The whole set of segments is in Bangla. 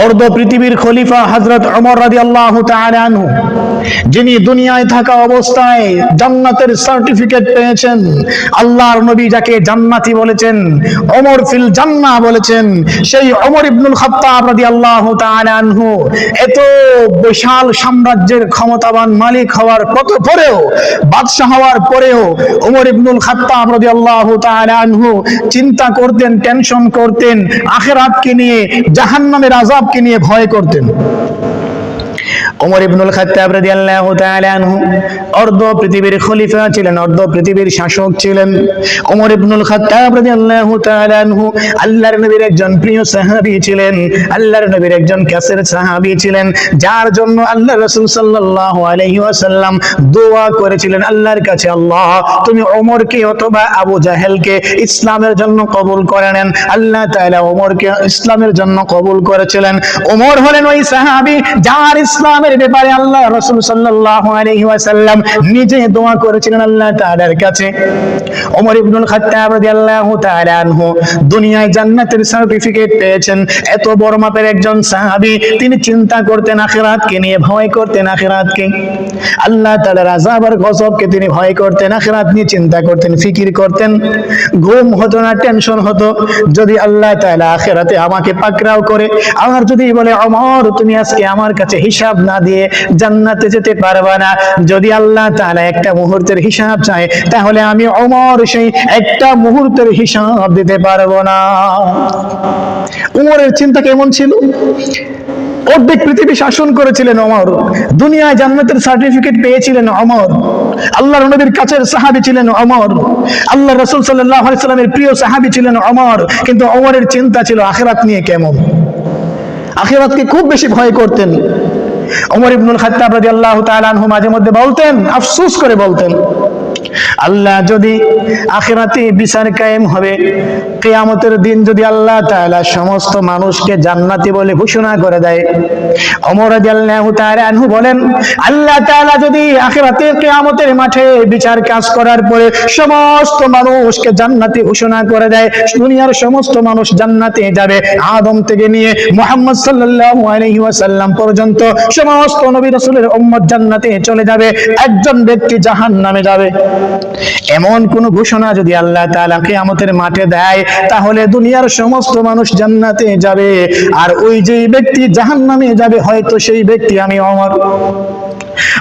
অর্ধ পৃথিবীর খলিফা হযরত ওমর রাদিয়াল্লাহু তাআলা আনহু, যিনি দুনিয়ায় থাকা অবস্থায় জান্নাতের সার্টিফিকেট পেয়েছেন। আল্লাহর নবী যাকে জান্নাতি বলেছেন, ওমর ফিল জান্নাহ বলেছেন, সেই ওমর ইবনুল খাত্তাব রাদিয়াল্লাহু তাআলা আনহু এত বিশাল সাম্রাজ্যের ক্ষমতাবান মালিক হওয়ার পরেও, বাদশা হওয়ার পরেও ওমর ইবনুল খাত্তাব রাদিয়াল্লাহু তাআলা আনহু চিন্তা করতেন, টেনশন করতেন, আখিরাতকে নিয়ে, জাহান্নামের আযাবকে নিয়ে ভয় করতেন। ওমর ইবনুল খাত্তাব রাদিয়াল্লাহু তাআলা আনহু অর্ধ পৃথিবীর খলিফা ছিলেন, অর্ধ পৃথিবীর শাসক ছিলেন। ওমর ইবনুল খাত্তাব রাদিয়াল্লাহু তাআলা আনহু আল্লাহর নবীর একজন প্রিয় সাহাবী ছিলেন, আল্লাহর নবীর একজন কাছের সাহাবী ছিলেন, যার জন্য আল্লাহ রাসূল সাল্লাল্লাহু আলাইহি ওয়াসাল্লাম দোয়া করেছিলেন আল্লাহর কাছে, আল্লাহ তুমি ওমরকে অথবা আবু জাহেলকে ইসলামের জন্য কবুল করে নেন। আল্লাহ তাআলা ওমরকে ইসলামের জন্য কবুল করেছিলেন। ওমর হলেন ওই সাহাবী যার ইসলামের ব্যাপারে আল্লাহ রাসূল সাল্লাল্লাহু আলাইহি ওয়াসাল্লাম নিজে দোয়া করেছিলেন আল্লাহ তাআলার কাছে। ওমর ইবনুল খাত্তাব রাদিয়াল্লাহু তাআলা আনহু দুনিয়ায় জান্নাতের সার্টিফিকেট পেয়েছেন, এত বড় মাপের একজন সাহাবী। তিনি চিন্তা করতেন আখিরাতকে নিয়ে, ভয় করতেন আখিরাতকে, আল্লাহ তাআলার আযাব আর গজবকে তিনি ভয় করতেন, আখিরাত নিয়ে চিন্তা করতেন, ফিকির করতেন। ঘুম হতো না, টেনশন হতো, যদি আল্লাহ তাআলা আখিরাতে আমাকে পাকড়াও করে, আর যদি বলে ওমর তুমি আজকে আমার কাছে হিসাব না দিয়ে জান্নাতে যেতে পারবা না, যদি আল্লাহ তাআলা একটা মুহূর্তের হিসাব চায়, তাহলে আমি ওমর সেই একটা মুহূর্তের হিসাব দিতে পারবো না। ওমরের চিন্তা কেমন ছিল? অর্ধেক পৃথিবী শাসন করেছিলেন ওমর, দুনিয়ায় জান্নাতের সার্টিফিকেট পেয়েছিলেন ওমর, আল্লাহর নবীর কাছের সাহাবী ছিলেন ওমর, আল্লাহ রাসূল সাল্লাল্লাহু আলাইহি ওয়াসাল্লামের প্রিয় সাহাবী ছিলেন ওমর। কিন্তু ওমরের চিন্তা ছিল আখিরাত নিয়ে কেমন, আখিরাতকে খুব বেশি ভয় করতেন। ওমর ইবনুল খাত্তাব রাদিয়াল্লাহু তাআলা আনহু মাঝে মধ্যে বলতেন, আফসোস করে বলতেন, আল্লাহ যদি আখিরাতে বিচার কায়েম হবে, কিয়ামতের দিন যদি আল্লাহ তাআলা সমস্ত মানুষকে জান্নাতি বলে ঘোষণা করে দেয়, ওমর রাদিয়াল্লাহু তাআলা আনহু বলেন, আল্লাহ তাআলা যদি আখিরাতে কিয়ামতের মাঠে বিচার কাজ করার পরে সমস্ত মানুষকে জান্নাতি ঘোষণা করে দেয়, দুনিয়ার সমস্ত মানুষ জান্নাতে যাবে, আদম থেকে নিয়ে মুহাম্মদ সাল্লাল্লাহু আলাইহি ওয়াসাল্লাম পর্যন্ত সমস্ত নবী রাসূলের উম্মত জান্নাতে চলে যাবে, একজন ব্যক্তি জাহান্নামে যাবে, এমন কোন ঘোষণা যদি আল্লাহ তাআলা কিয়ামতের মাঠে দেয়, তাহলে দুনিয়ার সমস্ত মানুষ জান্নাতে যাবে, আর ওই যে ব্যক্তি জাহান্নামে যাবে, হয়তো সেই ব্যক্তি আমি ওমর।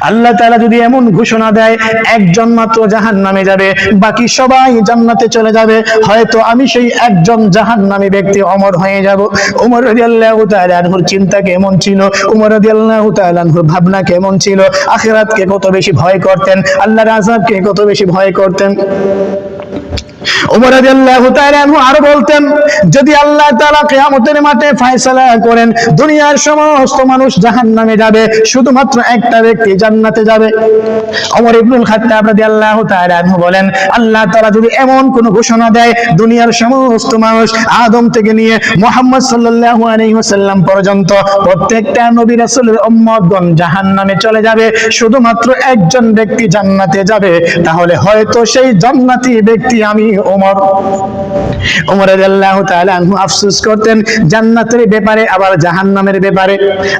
আল্লাহ তাআলা যদি এমন ঘোষণা দেয় একজন মাত্র জাহান্নামে যাবে, বাকি সবাই জান্নাতে চলে যাবে, হয়তো আমি সেই একজন জাহান্নামী ব্যক্তি ওমর হয়ে যাব। ওমর রাদিয়াল্লাহু তাআলা আনহুর চিন্তা কেমন ছিল, ওমর রাদিয়াল্লাহু তাআলা আনহুর ভাবনা কেমন ছিল, আখিরাতকে কত বেশি ভয় করতেন, আল্লাহর আযাবকে কত বেশি ভয় করতেন। ওমর রাদিয়াল্লাহু তাআলা আনহু আরো বলতেন, যদি আল্লাহ তাআলা কিয়ামতের মাঠে ফয়সালা করেন দুনিয়ার সমস্ত মানুষ জাহান্নামে যাবে, শুধুমাত্র একটা ব্যক্তি জান্নাতে যাবে, ওমর ইবনুল খাত্তাব রাদিয়াল্লাহু তাআলা আনহু বলেন, আল্লাহ তাআলা যদি এমন কোন ঘোষণা দেয় দুনিয়ার সমস্ত মানুষ আদম থেকে নিয়ে মুহাম্মদ সাল্লাল্লাহু আলাইহি ওয়াসাল্লাম পর্যন্ত প্রত্যেকটা নবী রাসূলের উম্মতগণ জাহান্নামে চলে যাবে, শুধুমাত্র একজন ব্যক্তি জান্নাতে যাবে, তাহলে হয়তো সেই জান্নাতি ব্যক্তি আমি ওমর। ওমর রাদিয়াল্লাহু তাআলা আনহু আফসোস করতেন জান্নাতের ব্যাপারে, আবার জাহান্নামের ব্যাপারে।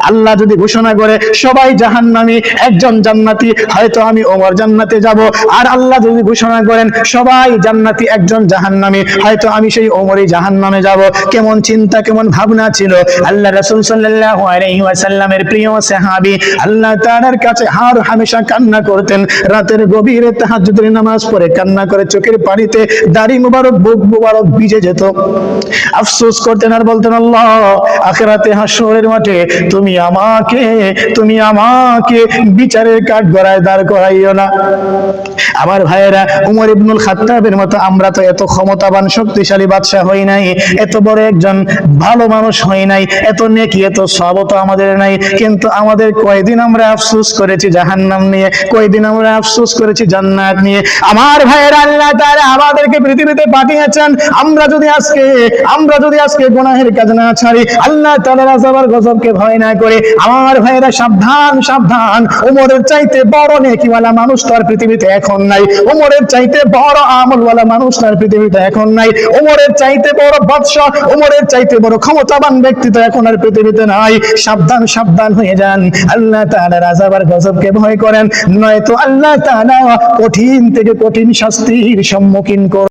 আল্লাহ যদি ঘোষণা করে সবাই জাহান্নামী, একজন জান্নাতি, হয়তো আমি ওমর জান্নাতে যাব, আর আল্লাহ যদি ঘোষণা করেন সবাই জান্নাতি, একজন জাহান্নামী, হয়তো আমি সেই ওমরই জাহান্নামে যাব। কেমন চিন্তা, কেমন ভাবনা ছিল। আল্লাহ রাসূল সাল্লাল্লাহু আলাইহি ওয়াসাল্লামের প্রিয় সাহাবী আল্লাহ তাআলার কাছে হার হামেশা কান্না করতেন, রাতের গভীরে তাহাজ্জুদের নামাজ পড়ে কান্না করে চোখের পানিতে দাড়ি মুবারক, বুক মুবারক ভিজে যেত, আফসোস করতেন আর বলতেন, আল্লাহ আখিরাতে হাসরের মাঠে তুমি আমাকে বিচারের কাঠগড়ায় দাঁড় করাইও না। আমার ভাইয়েরা, ওমর ইবনুল খাত্তাবের মতো আমরা তো এত ক্ষমতাবান শক্তিশালী বাদশা হই নাই, এত বড় একজন ভালো মানুষ হই নাই, এত নেকি এত সওয়াব তো আমাদের নাই, কিন্তু আমাদের কয়দিন আমরা আফসোস করেছি জাহান্নাম নিয়ে, কয়দিন আমরা আফসোস করেছি জান্নাত নিয়ে। আমার ভাইয়েরা, আল্লাহ তাআলা আমাদের আমাদেরকে পৃথিবীতে পাঠিয়েছেন। আমরা যদি আজকে গুনাহের কাজ না ছাড়ি, আল্লাহ তাআলার আযাব আর গজবকে ভয় না করে, আমার ভাইয়েরা সাবধান সাবধান, ওমরের চাইতে বড় নেকিওয়ালা মানুষ তো আর পৃথিবীতে এখন নাই, ওমরের চাইতে বড় আমলওয়ালা মানুষ তো আর পৃথিবীতে এখন নাই, ওমরের চাইতে বড় বাদশা, ওমরের চাইতে বড় ক্ষমতাবান ব্যক্তি তো এখন আর পৃথিবীতে নাই। সাবধান সাবধান হয়ে যান, আল্লাহ তাআলার আযাব আর গজবকে ভয় করেন, নয়তো আল্লাহ তাআলা কঠিন থেকে কঠিন শাস্তির সম্মুখীন